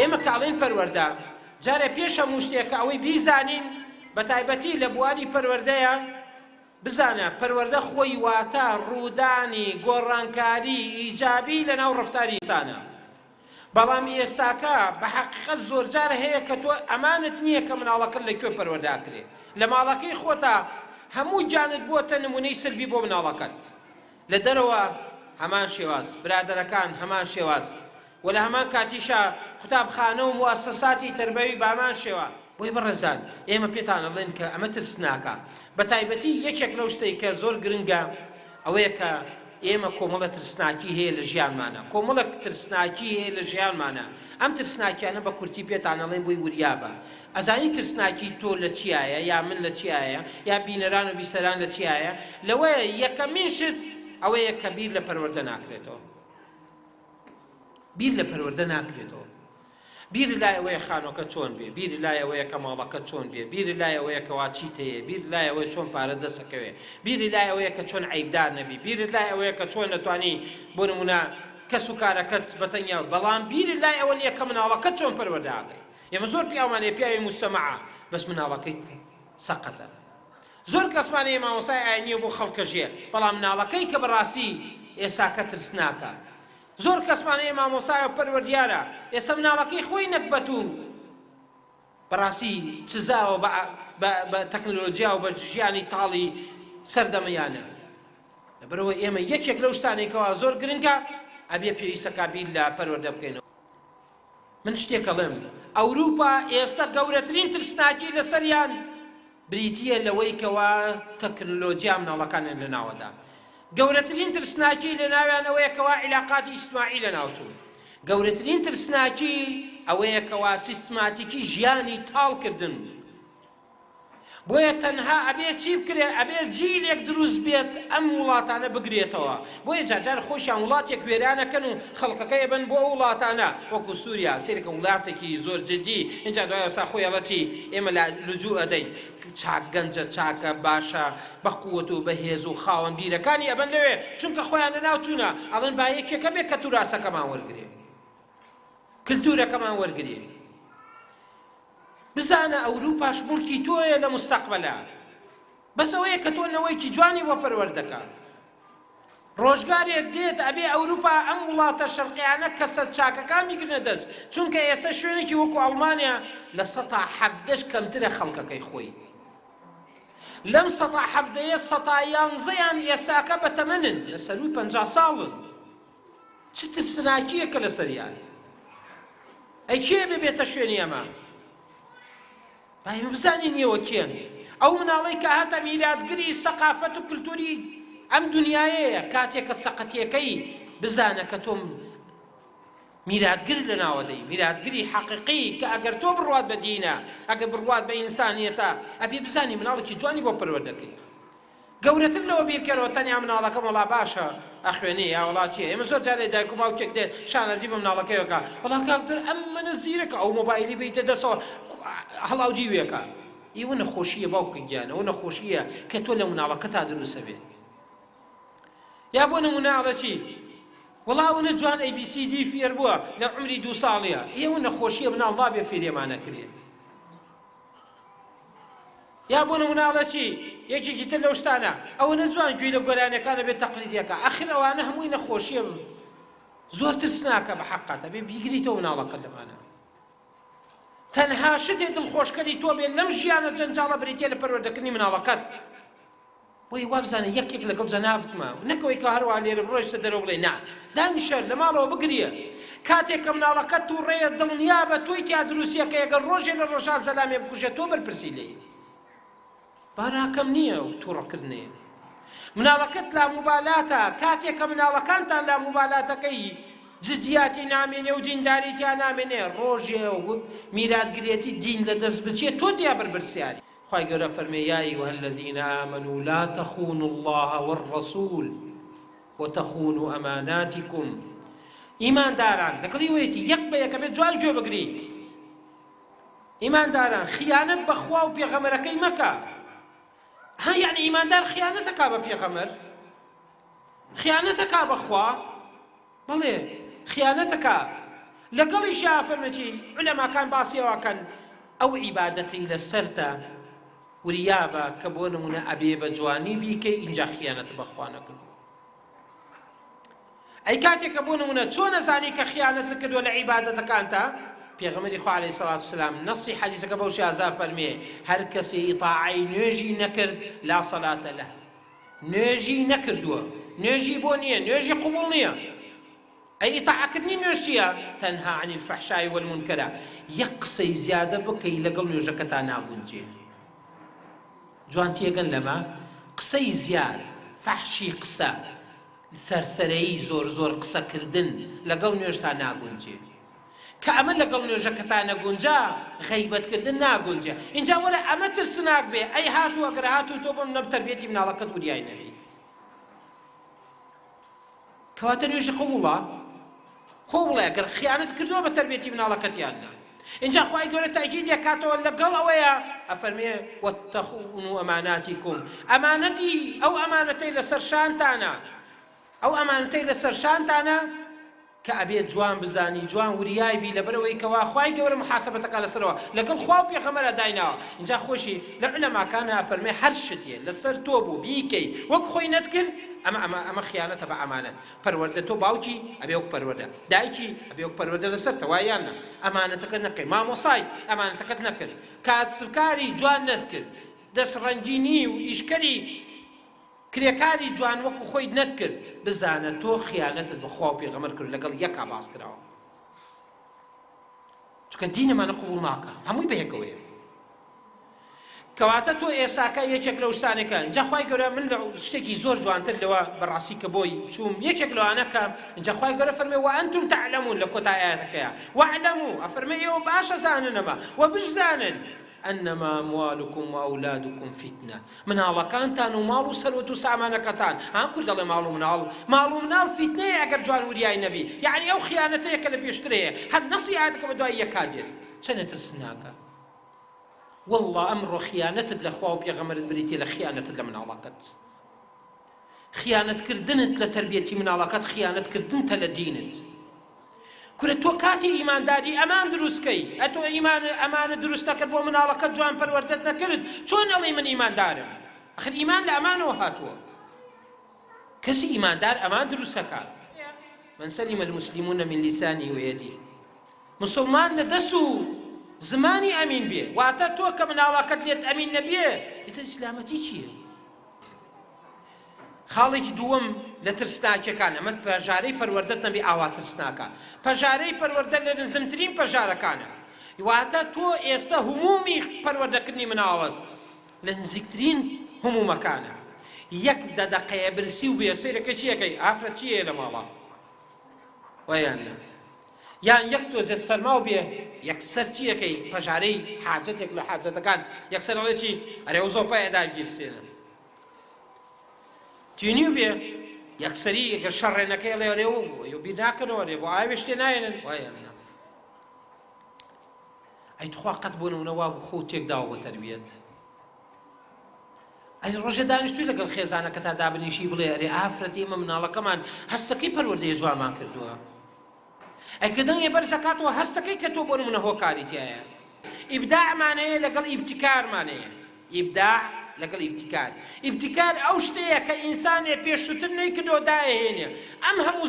ئێمە کاڵین پەروەردە جارێ پێش هەموو شتێکە ئەوەی بیزانین بە تایبەتی لە بواری پەروەردەیە بزانە پەروەردە خۆی واتە ڕوودانی گۆڕانکاری ئیجابی لەناو ڕەفتاری ئینسانە بەڵام ئێستاکە بە حەقیقەت زۆر جار هەیە کە تۆ ئەمانت نییە کە مناڵەکەت لەکوێ پەروەرداکرێ لە ماڵەکەی خۆتە هەموو جانت بووەتە نمونەی سلبی بۆ مناڵەکەت لە دەرەوە هەمان شێواز برادەرەکان هەمان شێواز و لە هەمان کاتیشە قوتابخانە و موەسسەساتی تەربەوی بە هەمان شێوە بۆی بەڕێزان ئێمە پێتان دەڵێن کە ئەمە ترسناکە بە تایبەتی یەکێک لەو شتەی کە زۆر گرنگە ئەوەیە کە ئێمە کۆمەڵە ترسناکی هەیە لە ژیانمانە کۆمەڵێک ترسناکی هەیە لە ژیانمانە ئەم ترسناکیانە بە کورتی پێتان دەڵێن بۆی وریابە ئەزانی ترسناکی تۆ لە چیایە یا من لە چیایە یا بینەران و بیسەران لە چیایە لەوەیە یەکەمین شت ئەوەیە کە بیر لە پەروەردە ناکرێتەوە بیر لە پەروەردە ناکرێتەوە بیر لای ئەوەیە خانۆکە چۆن بێ بیر لای ئەوەیە کە ماڵەکە چۆن بێ بیر لای ئەوەیە کە وا چیت هەیە بیر لای ئەوەیە چۆن پارە دەسەکەوێ بیر لای ئەوەیە کە چۆن عیبدار نەبی بیر لای ئەوەیە کە چۆن نەتوانی بۆ نمونە کەس و کارەکەت بەتەنیا بەڵام بیر لای ئەوە نییە کە مناڵەکە چۆن پەروەردەکەی ئێمە زۆر پیاوانەیە پیاوی مستەمەعە بەس مناڵەکەی سەقەتە زۆر کەسمانەیە مامۆسای ئاینیە بۆ خەڵکەژێ بەڵام مناڵەکەی کە بەڕاستی ئێساکە ترسناکە زۆر کەسمانەیە مامۆسایە پەروەردیارە ئێستا مناڵەکەی خۆی نەکبەت و بەڕاستی چزاوە بە تەکنۆلۆجیا و بە ژیانی تاڵی سەردەمەیانە لەبەرەوە ئێمە یەکێک لەو شتانێکەوە زۆر گرنگە ئەبێ پێویستەکە بیر لە پەروەردە بکەینەوە من شتێکەڵێم ئەوروپا ئێستا گەورەترین ترسناکی لەسەریان بریتیە لەوەی کەوا تەکنۆلۆجیا مناڵەکانیان لە ناوەدا گەورەترین ترسناکی لە ناویانەوەیە کەوا عیلاقاتی ئیجتیماعی لە ناوچوون گەورەترین ترسناکی ئەوەیە کەوا سیستماتیکی ژیانی تاڵکردن بۆیە تەنها ئەبێ چی بکرێ ئەبێ جیلێک دروست بێت ئەم وڵاتانە بگرێتەوە بۆیە جارجار خۆشیان وڵاتێک وێرانەکەن و خەڵکەکەی بن بۆ وڵاتانە وەکو سووریا سێرەکە وڵاتێکی زۆر جدی اینجا دوای ئێستا خۆی ئەڵەچی ئێمە لجوء ئەدەین چاک گەنجە چاکە باشە بە قووەت و بەهێز و خاوەن بیرەکانی ئەبن لەوێ چونکە خۆیان لەناو چوونە ئەڵێن با یەکێکە بێت کە توراسەکەمان وەرگرێ کلتورەکەمان وەرگرێ بزانە ئەوروپاش مولکی تۆیە لە مستەقبەلە بەس ئەوەیە کە تۆ نەوەیکی جوانی بۆ پەروەردەکە ڕۆژگارێک دێت ئەبێ ئەوروپا ئەم وڵاتە شەرقیانە کەسە چاکەکان بیگرنە دەست چونکە ئێستا شوێنێکی وەکو ئەڵمانیا لە ١٧٠ کەمترە خەڵکەکەی خۆی لەم ١٧٠ ١١١ ئێستاکە بەتەمەنن لە سەروی 50 ساڵن چ ترسناکیەکە لەسەریان ئەی کێ ببێتە شوێنی ئەمە بایم بزانین ئێوە کێن ئەو مناڵەی کە هاتە میلادگری سەقافەت و کلتوری ئەم دنیایەیە کاتێک کە سەقەتیەکەی بزانە کە تۆم میلادگر لە ناوەدەی میلادگری حەقیقی کە ئەگەر تۆ بڕوات بە دینە ئەگەر بڕوات بە ئینسانیەتە ئەبێ بزانی مناڵێکی جوانی بۆ پەروەردەکەی گەورەتر لەوە بیرکەرەوە تەنیا مناڵەکە وەڵا باشە ئەخوێنێ یا وڵا چییە ئێمە زۆر جارێ دایک و باوکێک دێ شانەزی بە مناڵەکەیەکە وەڵا کاکتر ئەم منە زیرەکە ئەو مۆبایلی بیتە دەسەوە هەڵاو دیوێکە ئێوە نەخۆشیە باوکە گیانە ئەوە نەخۆشیە کە تۆ لە مناڵەکە تا دروستە بێت یا بۆ نمونە ئەڵەچی وەڵا ئەوە جوان ABCD فێر بووە لە عمری 2 ساڵیە ئێوە نەخۆشیە مناڵ نابێ فێرێمانەکرێ یا بۆ نمونە ئەڵەچی یەکێکی تر لەو شتانە ئەوە نەجوان گوێی لە گۆرانیەکانە بێت تەقلیدیەکە ئەخر ئەوانە هەمووی نەخۆشیە زۆر ترسناکە بە حەقەتە بێ بیگریتەوە مناڵەکە لەمانە تەنها شتێ دڵخۆشکەری تۆ بێت لەم ژیانە جەنجاڵە بریتێ لە پەروەردەکردنی مناڵەکەت بۆی وا بزانە یەکێک لەگەڵ جەنابتمە نەکەوەی کە هەروە لێرە بڕۆیشتە دەرەوە بڵێ نا دانیشە لە ماڵەوە بگریە کاتێک کە مناڵەکەت تووڕێیە دڵنیا بە تۆی تیا دروستیەکە ئەگەر ڕۆژێ لە ڕۆژان زەلامێ بکوژێت تۆ بەرپرسی لێی باراکەم نییە و تووڕەکردنێ مناڵەکەت لا موبالاتە کاتێک کە مناڵەکانتان لا موبالاتەکەی جدیاتی نامێنێ و دینداریتیان نامێنێ ڕۆژێ و میراتگرێتی دین لە دەست بچێت تۆ تیا بەرپرسیاری خی گەورە فەرمێ یا ئەیها الذین آمنوا لا تخونوا الله والرسول وتخونوا أماناتكم ئیمانداران لەگەڵی وەیەتی یەک بە یەکە بێت جوان گوێ بگری ئیمانداران خیانەت بەخوا و پێغەمبەرەکەی مەکە ها یعنی ئیماندار خیانەتەکا بە پێغەمبەر خیانەتەکا بەخوا بەڵێ خیانەتەکە لەگەڵیشا فەرمەچی عولەماکان باسیەوەکەن ئەو عیبادەتەی لەسەرتە وریابە کە بۆ نمونە ئەبێ بە جوانی بیکەی ئینجا خیانەت بەخوا نەکردو. ئەی کاتێککە بۆ نمونە چۆن نەزانی کە خیانەت کردووە لە عیبادەتەکانتە؟ پێغەمبەری خوا عەلەیهی سەڵات وسەلام نەسی حەدیثەکە بەو شێوازە فەرمێ هەر کەسێ ئیطاعەی نوێژی نەکرد لا سەلاتە لەه، نوێژی نەکردووە، نوێژی بۆ نییە، نوێژی قبوڵ نییە. ئەی ئیطاعەکردنی نوێژ چییە؟ تەنها عن الفەحشاء والمونکەر، یەک قسەی زیادە بکەی لەگەڵ نوێژەکەتا ناگونجێ. جوان تێگەن لەمە قسەی زیاد، فەحشی قسە، سەرسەرەیی زۆر زۆر قسەکردن لەگەڵ نوێژتا ناگونجێ. کە ئەمە لەگەڵ نوێژەکەتا نەگونجا غەیبەتکردن ناگونجێ. اینجا وەرە ئەمە ترسناک بێ، ئەی هاتووە ئەگەر هاتوو تۆ بۆم نەب تەربیەتی مناڵەکەت وریای نەبی. کەواتە نوێژی قبوڵە؟ خۆ بڵێ ئەگەر خیانەت کردووە بە تەربیەتی مناڵەکەتیان نا. اینجا خوای گەورە تاکید دەکاتەوە لەگەڵ ئەوەیە ئەفەرمێ وەتەخونوا ئەماناتیکم، ئەمانەتی ئەو ئەمانەتەی لەسەر شانتانە، ئەو ئەمانەتەی لەسەر شانتانە کە ئەبێت جوان بزانی، جوان وریای بی لەبەرەوەی کەوا خوای گەورە محاسەبەتەکە لەسەرەوە لەگەڵ خوا و پێغەمبەرە دایناوە. اینجا خۆشی لە عولەماکانە ئەفەرمێ هەر شتێ لەسەر تۆ بوو بیکەی وەک خۆی نەتکرد ئەمە خیانەتە بە ئەمانەت. پەروەردە تۆ باوکی ئەبێ وەک پەروەردە، دایکی ئەبێ وەک پەروەردە لەسەر تەوایانە. ئەمانەتەکەت نەکەی، مامۆسای ئەمانەتەکەت نەکرد، کاسبکاری جوان نەتکرد، دەسڕەنجینی و ئیشکەری کرێکاری جوان وەکو خۆی نەتکرد، بزانە تۆ خیانەتت بەخوا و پێغەمبەر کرد لەگەڵ یەکا باس کراوە. چونکە دینەمانە قبوڵ ناکە، هەمووی بەیەکەوەیە. کەواتە تۆ ئێساکە یەکێک لەو شتانێکە. اینجا خوای گەورە من لە شتێکی زۆر جوانتر لەوە بەڕاستی کە بۆی چووم یەکێک لەوانەکە. اینجا خوای گەورە فەرمێ وەئەنتم تەعلەمون لە کۆتای ئاەتەکەیە، وەعلەموا ئەفەرمێ ئێوە باشە زاننەمە و بشزانن ئەنەما ئەموالکم وئەولادکم فتنە، مناڵەکانتان و ماڵ و سەروەت و سامانەکەتان. کورد دەڵێ ماڵ و مناڵ فتنەیە ئەگەر جوان وریای نەبی، یعنی ئەو خیانەتەیە کە لە پێشترەیە هەر نەسی ئاەتەکە بە دوای یەکا دێت. چەنە ترسناکە والله ئەمڕۆ خیانەتت لە خوا و پێغەمبەرت بریتێ لە خیانەتت لە مناڵەکەت. خیانەتکردنت لە تەربیەتی مناڵەکەت خیانەتکردنتە لە دینت. کورە تۆ کاتی ئیمانداری ئەمان دروستکەی، ئەتۆ ئەمانە دروست نەکرد بۆ مناڵەکەت جوان پەروەردەت نەکرد، چۆن ئەڵێ من ئیماندارم؟ ئەخر ئیمان لە ئەمانەوە هاتووە. کەسی ئیماندار ئەمان دروستەکات. من سەلیم المسلمون من لیسانی ویدی، مسلمان لە دەست و زمانی ئەمین بێ. واتە تۆ کە مناڵەکەت لێت ئەمین نەبێ ئیتر ئیسلامەتی چییە؟ خاڵێکی دووەم لە ترسناکیەکان ئەمە پەژارەی پەروەردەت نەبێ ئاوا ترسناکە. پەژارەی پەروەردە لە نزمترین پەژارەکانە. واتە تۆ ئێستا هەمومی پەروەردەکردنی مناڵت لە نزیکترین هەمومەکانە. یەک دەدەقەیە برسی و بێ سەیرەکە چیەکەی؟ ئافرەت چییە لە ماڵە؟ وایان نە. یان یەک تۆزە سەرماو بێ یەکسەر چیەکەی؟ پەژارەی حاجەتێک لە حاجەتەکان یەکسەر ئەڵێ چی؟ ئەرێ ئەو زۆپایە داگیرسێنە. تینی بێ یەکسەری ئەگەر شەڕێنەکەی ئەڵێ ئەرێەوە بوو بیر ناکەنەوە ڕێ بۆ ئاوێ شتێ نایەنن وایان نە. ئەی تخوا قەت بۆ نمونە وا بوو خۆ تێکداوە بۆ تەربیەت. ئەی ڕۆژە دانیشتووی لەگەڵ خێزانەکەتا دابنیشی بڵێ ئەرێ ئافرەت ئێمە مناڵەکەمان هەستەکەی پەروەردەیە جوانمان کردووە. ئەکە دەنگێ بەرزەکاتەوە هەستەکەی کە تۆ بۆ نمونە هۆکاری تایە. ئیبداعمانەیە لەگەڵ ئیبتیکارمانەیە. ئیبداع لەگەڵ ئیبتیکار. ئیبتیکار ئەو شتەیە کە ئینسانێ پێشووتر نەیکردەوە دایەهێنێ. ئەم هەموو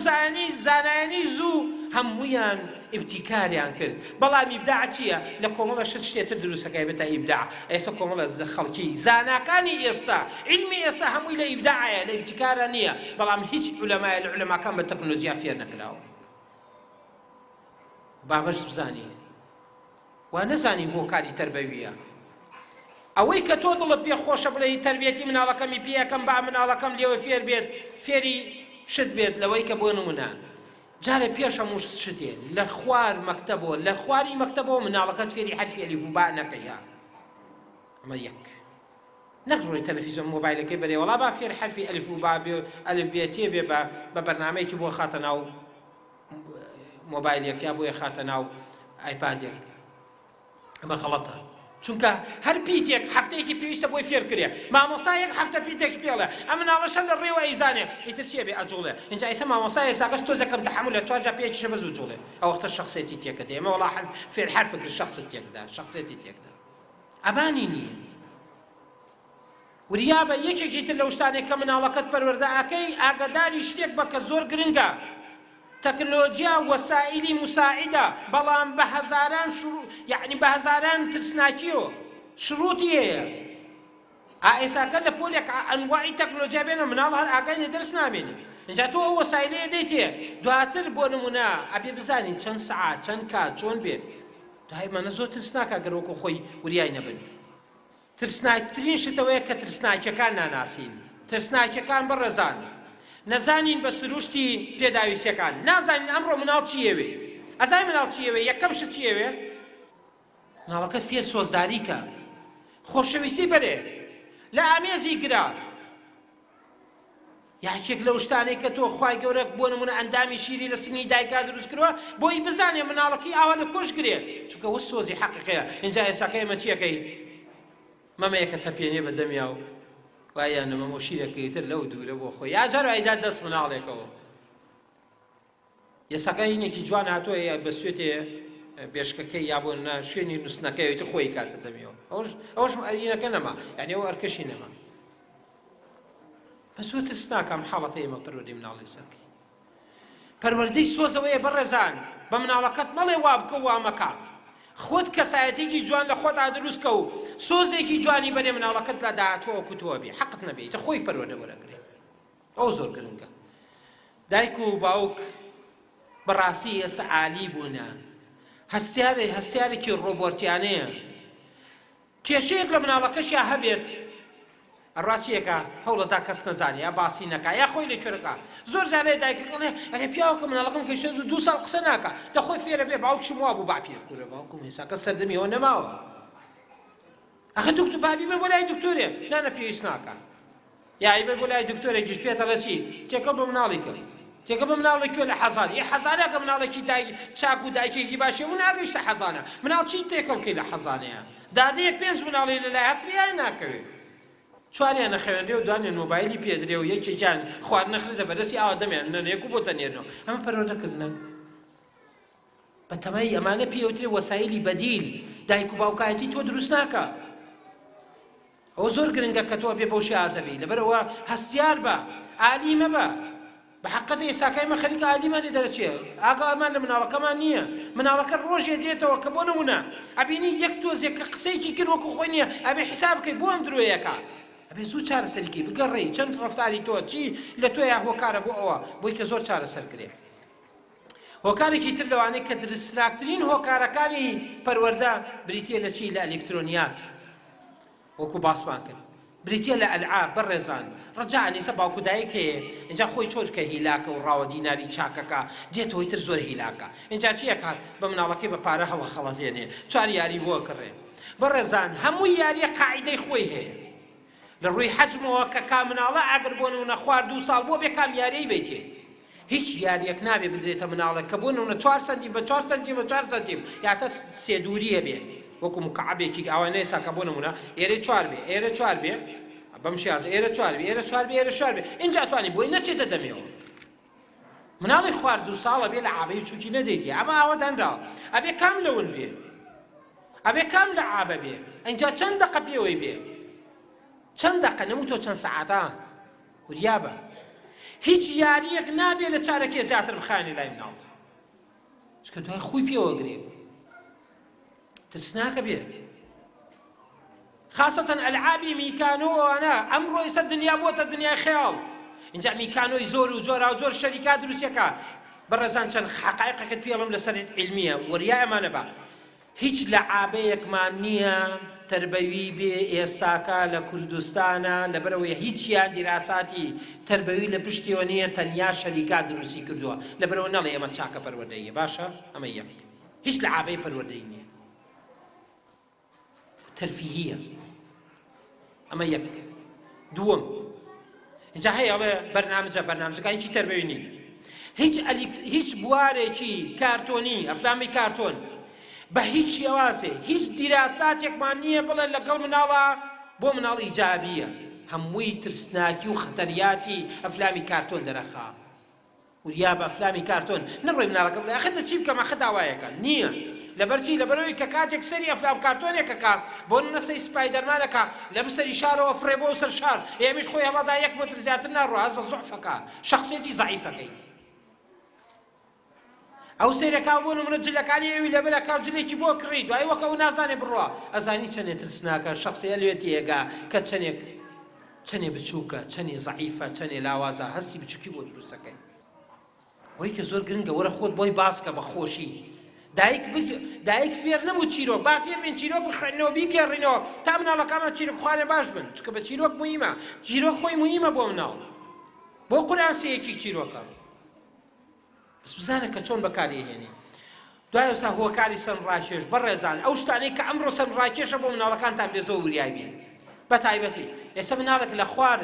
زانایانی زوو هەموویان ئیبتیکاریان کرد. بەڵام ئیبداع چییە؟ لە کۆمەڵە شتێتر دروستەکەی بێتە ئیبداع. ئێستا کۆمەڵە خەڵکی زاناکانی ئێستا علمی ئێستا هەمووی لە ئیبداعەیە، لە ئیبتیکارە نییە. بەڵام هیچ عولەمایە لە عولەماکان بە تەکنۆلۆژیا فێر نەکراوە. بابەش بزانی وا نەزانی هۆکاری تەربەویە. ئەوەی کە تۆ دڵت پێ خۆشە بڵێ تەربیەتی مناڵەکەمی پێیەکەم با مناڵەکەم لێوە فێر بێت، فێری شت بێت لەوەی کە بۆ نمونە جارێ پێش هەموو شتێ لە خوار مەکتەبەوە، لە خواری مەکتەبەوە مناڵەکەت فێری حرفی ئەلیف و با نەکەیە. ئەمە یەک. نەک ڕۆی تەلەڤیزیۆن مۆبایلەکەی بەرێ وەڵا با فێر حرفی ئەلیف و با بێ ئەلیف بێ تێ بێ بە بەرنامەیەکی بۆ خاتە ناو مۆبایلێک یا بۆیە خاتە ناو ئایپادێک. ئەمە غەڵەتە. چونکە هەر پیتێک هەفتەیەکی پێویستە بۆی فێرکرێ مامۆسایەک هەفتە پیتێکی پێڵێ ئەم مناڵەشە لە ڕێوە ئەیزانێ ئیتر چیە بێ ئەجوڵێ اینجا ئێستا مامۆسای ئێستاگەش تۆزەکەم تەحمل لە 4 جا پێیەکیشە بەزوو جوڵێ ئەو وەختە شخصێتی تێکەدێ ئێمە وەڵا فێر حرفکرد شخصت تێکدا شخصێتی تێکدا ئەبانی نییە وریابە یەکێکی تر لەو شتانێک کە مناڵەکەت پەروەردە ئاکەی ئاگاداری شتێک بە کە زۆر گرنگە تەکنۆلۆجیا وەسائلی مساعدە بەڵام بە هەزاران یعنی بە هەزاران ترسناکیەوە شروطی هەیە ئێساکە لە پۆلێک ئەنواعی تەکنۆلۆجیا بێنە مناڵ هەر ئاگای لە دەرس نامێنێ اینجا تۆ ئەو وەسایلەیە دەیتێ دواتر بۆ نمونە ئەبێ بزانین چەند سەعات چەند کات چۆن بێ داهیمانە زۆر ترسناکە گەر وەکو خۆی وریای نەبن ترسناکترین شتەوەیە کە ترسناکیەکان ناناسین ترسناکیەکان بەڕێزان نەزانین بە سروشتی پێداویستیەکان نازانین ئەمڕۆ مناڵ چیەوێ ئەزای مناڵ چیەوێ یەکەم شت چیەوێ مناڵەکەت فێر سۆزداری کە خۆشەویستی بەرێ لە ئامێزی گرا یاکێک لەو شتانەی کە تۆ خوای گەورە بۆ نمونە ئەندامی شیری لە سنگی دایکا دروست کردووە بۆی بزانێ مناڵەکەی ئاوا لە کۆش گرێ چونکە وە سۆزی حەقیقەیە اینجا ئێساکە ئێمە چیەکەی مەمەیەکە تەپێنێ بە دەمیا و وایە نەمەمە شیرەکەی تر لەو دوورە بۆ خۆی یاجار ئایدا دەست مناڵێکەوە یەساکە هینێکی جوان هاتووە بە سوێتێ بێشکەکەی یا بۆ شوێنی نووسنەکەی تر خۆی کاتە دەمیەوە ئەوش ئەرینەکە نەما یعنی ئەوە ئەرکەشی نەما بە زۆر ترس ناکەم حاڵەتە ئێمە پەروەردەی مناڵی سەرکەی پەروەردەی سۆزەوەیە بەڕێزان بە مناڵەکەت مەڵێ وا بکە وا مەکە خۆت کەسایەتێکی جوان لە خۆت دروستکە و سۆزێکی جوانی بەرێ مناڵەکەت لە داهاتوە کوتووە بێ حەقت نەبێتە خۆی پەروەردە وەرەگرێ ئەو زۆر گرنگە دایک و باوک بەڕاستی ئێستا عالی بوونە هەستیارێکی ڕۆبۆرتیانەیە کێشەیەک لە مناڵەکەشیا هەبێت ڕاچیەکە هەوڵەدا کەس نەزانێ یا باسی نەکا یا خۆی لە کوێرەکە زۆر جارێ دایکەکەڵێ ئەرێ پیاوەکە مناڵەکەم گەیشتە 2 ساڵ قسە ناکە دەخۆی فێرە بێ باوکشم وا بوو باپیرە کوورە باوکم هێساکە سەردەمیەوە نەماوە ئەخە دکتۆر بابی بە بۆ لای دکتۆرێ نانە پێویست ناکە یای بە بۆ لای دکتۆرێکیش پێتەڵە چی تێکە بە مناڵی کە تێکە بە مناڵی کوێ لە حەزان یە حەزانەکە مناڵێکی چاک و دایکێکی باشێ و ناگەیشتە حەزانە مناڵ چی تێکەڵکەی لە حەزانەیە دادەیەک 5 مناڵی لەلای هەفریان ناکەوێت چواریان نەخەوێندێ و دوانێن مۆبایلی پێدرێ و یەکێکیان خوارد نەخرێتە بەدەستی ئاوا دەمیان نەنێک و بۆ تەنێرنەوە ئەمە پەروەردەکردنە بە تەمای ئەمانە پێوترێ وەسایلی بەدیل دایک و باوکایەتی تۆ دروست ناکە ئەو زۆر گرنگە کە تۆ بێ بەوشی ئازەبی لەبەرەوە هەستیار بە عالی مەبە بە حەقەتە ئێساکای مە خەریکە عالیمان لێ دەرەچێ ئاگامان لە مناڵەکەمان نییە مناڵەکە ڕۆژێ دێتەوە کە بۆ نمونە ئەبینی یەک تۆزێک کە قسەیەکی کرد وەکو خۆی نییە ئەبێ حیساب بکەی بۆ ئەم درۆیەکە ئەبێ زوو چارەسەریکەی بگەڕێی چەند ڕەفتاری تۆ چی لە تۆیە هۆکارە بۆ ئەوە بۆی کە زۆر چارەسەرکرێ هۆکارێکی تر لەوانەیە کە درستناکترین هۆکارەکانی پەروەردە بریتیە لە چی لە ئەلێکترۆنیات وەکو باسمان کرد بریتیە لە ئەلعاب بەڕێزان ڕەجا ئەنیسە باوکو دایک هەیە اینجا خۆی چۆرکە هیلاکە و ڕاوە دیناری چاکەکە دێتەوەی تر زۆر هیلاکە اینجا چیەکات بە مناڵەکەی بە پارە هەڵە خەڵەزێنێ 4 یاری بۆ کڕێ بەڕێزان هەمووی یاریە قاعیدەی خۆی هەیە لە ڕووی حەجمەوە کە کامناڵە ئەگەر بۆ نمونە خوار 2 ساڵ بۆ بێ کام یاریەی بێتێ هیچ یاریەک نابێ بدرێتە مناڵێک کە بۆ نمونە 4 سنتیم بە 4 سنتیم بە 4 سنتیم یاتە سێدوریە بێ وەکو مکعبێکی ئەوانەیە ساکە بۆ نمونە ئێرە 4 بێ ئێرە 4 بێ بەم شێوازە ئێرە 4 بێ ئێرە 4 بێ ئێرە 4 بێ اینجا توانی بۆی نەچێتە دەمێەوە مناڵی خوار 2 ساڵە بێ لە عابەی چووکی نەدەیتێ ئەمە ئاوە دەنراوە ئەبێ کام لەون بێ ئەبێ کام لە عابە بێ اینجا چەند دەقە پێوەی بێ چەند دەقە نەموتۆ چەند سەعاتە وریابە هیچ یاریەک نابێ لە چارەکێ زیاتر بخایەنێ لای مناڵ چکە دوای خۆی پێوەگرێ ترسناکە بێ خاصەتەن ئەلعابی میکانۆ ئەوانە ئەمڕۆ ئێستا دنیا بۆتە دنیای خەیاڵ اینجا میکانۆی زۆر و جۆرا و جۆر شەریکات دروستیەکە بەڕێزان چەند حەقایقەکەت پێڵم لەسەر علمیە وەریای ئەمانە بە هیچ لەعابەیەکمان نییە تربەوی بێ ئێستاکە لە کوردستانە لەبەرەوەی هیچیان دیراساتی تربەوی لە پشتیەوە نییە تەنیا شەریکات دروستی کردووە لەبەرەوە نەڵێ ئێمە چاکە پەروەردەیە باشە ئەمە یەک هیچ لەعابەی پەروەردەی نییە تەرفیهیە ئەمە یەک دووەم اینجا هەیە ئەڵێ بەرنامجەکانی چی تربەوی نین هیچ بوارێکی کارتۆنی ئەفلامی کارتۆن بە هیچ شێوازێ هیچ دیراساتێکمان نییە بڵێن لەگەڵ مناڵە بۆ مناڵ ئیجابیە، هەمووی ترسناکی و خەتەریاتی ئەفلامی کارتۆن دەرەخا. وریا بە ئەفلامی کارتۆن نەڕۆی مناڵەکە بڵێ ئەخەتە چی بکەم ئەخە داوایەکە نییە. لەبەرچی لەبەرەوەی کە کاتێک سەری ئەفلام کارتۆنێکەکە بۆ نەسەی سپایدەرمانەکە لە بسەری شارەوە فڕێ بۆ سەر شار، ئێمەش خۆی هەڵەدا 1 متر زیاتر ناڕۆ، هەست بە زوعفەکە شەخسیەتی زەعیفەکەی. ئەو سەیرەکە بۆ نمونە جلەکانی ئەوی لەبەرەکە و جلێکی بۆ کڕی، دوای وەکە ئەو نازانێ بڕۆ، ئەزانی چەندێ ترسناکە شەخسی ئەلوێتی ئێگا کە چەندێ بچووکە، چەندێ زەعیفە، چەندێ لاوازە، هەستی بچووکی بۆ دروستەکەی. وەی کە زۆر گرنگە وەرە خۆت بۆی باسکە بە خۆشی. دایک فێر نەبوو چیرۆک، با فێر بین چیرۆک بخوێنەوە بیگەڕینەوە تا مناڵەکانمان چیرۆک خوارێ باش بن، چکە بە چیرۆک موهیمە، چیرۆک خۆی موهیمە بۆ مناڵ، بۆ قورانسەیەکی چیرۆکە. بس بزانە کە چۆن بەکارهێنی. دوای ئەوسا هۆکاری سەرنڕاکێش بەڕێزان ئەو شتانەی کە ئەمڕۆ سەرنڕاکێشە بۆ مناڵەکانتان بێ زۆر وریای بین. بە تایبەتی ئێستا مناڵێک لە خوار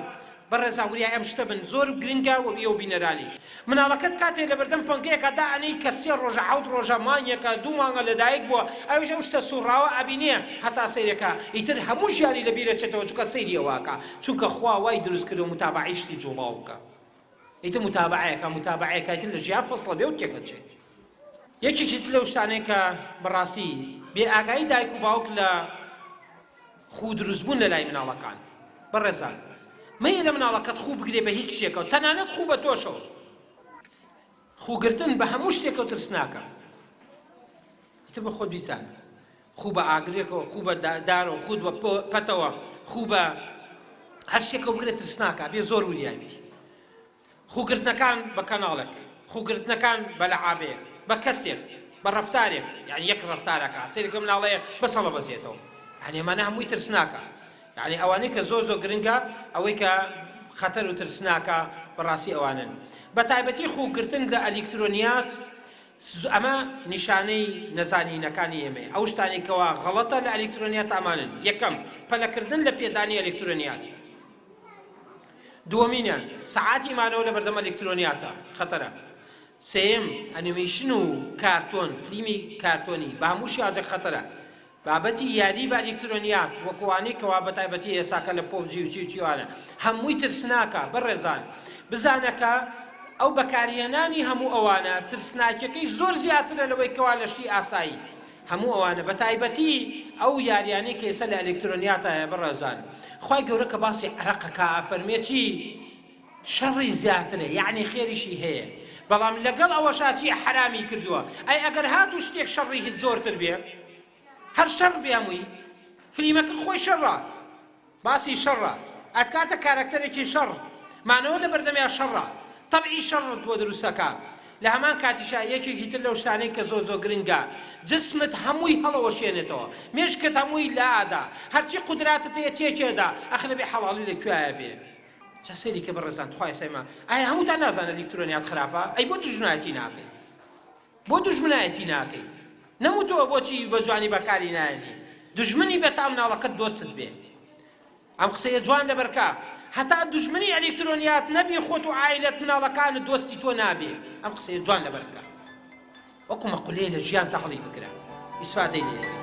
بەڕێزان وریای ئەم شتە بن زۆر گرنگە و ئێوە بینەرانیش. مناڵەکەت کاتێک لە بەردەم پەنگەیەکە دائەنەی کە 3 ڕۆژە 7 ڕۆژە مانگێکە 2 مانگە لەدایک بووە، ئەویش ئەو شتە سوڕاوە ئەبینێ هەتا سەیرەکە ئیتر هەموو ژیانی لەبیرەچێتەوە چونکە سەیری ئەوواکە، چونکە خوا وای دروست کردو متابعەی شتی جوڵاو بکە. ئیتر متابعەیەکە ئیتر لە ژیان فەسڵە بێ و تێکەچێت. یەکێکی لەو شتانەیە کە بەڕاستی بێئاگایی دایک و باوک لە خوو دروستبوون لە لای مناڵەکان. بەڕێزان مەیە لە مناڵەکەت خوو بگرێ بە هیچ شتێکەوە، تەنانەت خوو بە تۆشەوە. خووگرتن بە هەموو شتێکەوە ترسناکە. ئیتر بە خۆت بیزانە خوو بە ئاگرێکەوە، خوو بە دارەوە، خوو بە پەتەوە، خوو بە هەر شتێکەوە بگرێت ترسناکە، بێ زۆر وریابی. خووگرتنەکان بە کەناڵێک، خووگرتنەکان بە لەعابەیەک، بە کەسێک، بە ڕەفتارێک، یعنی یەک ڕەفتارەکە سەیرەکە مناڵەیە بەسەڵە بەزێتەوە، یعنی ئەمانە هەمووی ترسناکە. یعنی ئەوانەی کە زۆر گرنگە ئەوەی کە خەتەر و ترسناکە بەڕاستی ئەوانن. بە تایبەتی خووگرتن لە ئەلیکترۆنیات ئەمە نیشانەی نەزانینەکانی ئێمەیە. ئەو شتانی کەوا غەڵەتە لە ئەلیکترۆنیات ئامانن. یەکەم پەلەکردن لە پێدانی ئەلیکترۆنیات. دووەمینیان سەعاتی مانەوە لە بەردەم ئەلیکترۆنیاتە خەتەرە. سێم ئەنیمیشن و کارتۆن، فلیمی کارتۆنی بە هەموو شێوازێک خەتەرە. بابەتی یاری بە ئەلیکترۆنیات وەکوانەی کەوا بە تایبەتی ئێساکە لە پۆبجی و چی وانە هەمووی ترسناکە. بەڕێزان بزانەکە ئەو بەکارهێنانی هەموو ئەوانە ترسناکیەکەی زۆر زیاترە لەوەی کەوا لە شتی ئاسایی. هەموو ئەوانە بە تایبەتی ئەو یاریانەی کە ئێستا لە ئەلیکترۆنیاتە بەڕێزان خوای گەورە کە باسی عەرەقەکە فەرمێ چی شەڕی زیاترە، یعنی خێریشی هەیە، بەڵام لەگەڵ ئەوەشا چی حرامی کردووە. ئەی ئەگەر هاتوو شتێک شەڕی زۆرتر بێ هەر شەڕ بێ هەمووی فلیمەکە خۆی شەڕە، باسی شەڕە، ئەتکاتە کارەکتەرێکی شەڕ مانەوە لە بەردەمیان شەڕە، تەبعی شەڕت بۆ دروستەکە. لە هەمان کاتیشا یەکێکی تر لەو شتانەی کە زۆر گرنگە جسمت هەمووی هەڵەوەشێنێتەوە، مێشکت هەمووی لادا، هەرچی قودراتت هەیە تێکێدا، ئەخ لەبێ حەڵاڵی لەکوایە بێ. چا سەیری کە بەڕێزان توخوای سەیما ئایا هەمووتان نازانە ئەلیکترۆنیات خراپە؟ ئەی بۆ دوژمنایەتی ناکەی، بۆ دوژمنایەتی ناکەی، نەموتەوە بۆچی بە جوانی بەکاری نایەنی، دوژمنی بێ تا مناڵەکەت دۆستت بێ. ئەم قسەیە جوان لەبەرکە هەتا دوژمنی ئەلیکترۆنیات نەبی خۆت و عایلەت مناڵەکانت دۆستی تۆ نابێ. ئەم قسەیە جوان لەبەرکە وەکو مەقولەیە لە ژیان تەقڵی بکرە ئیسفادەی لێ.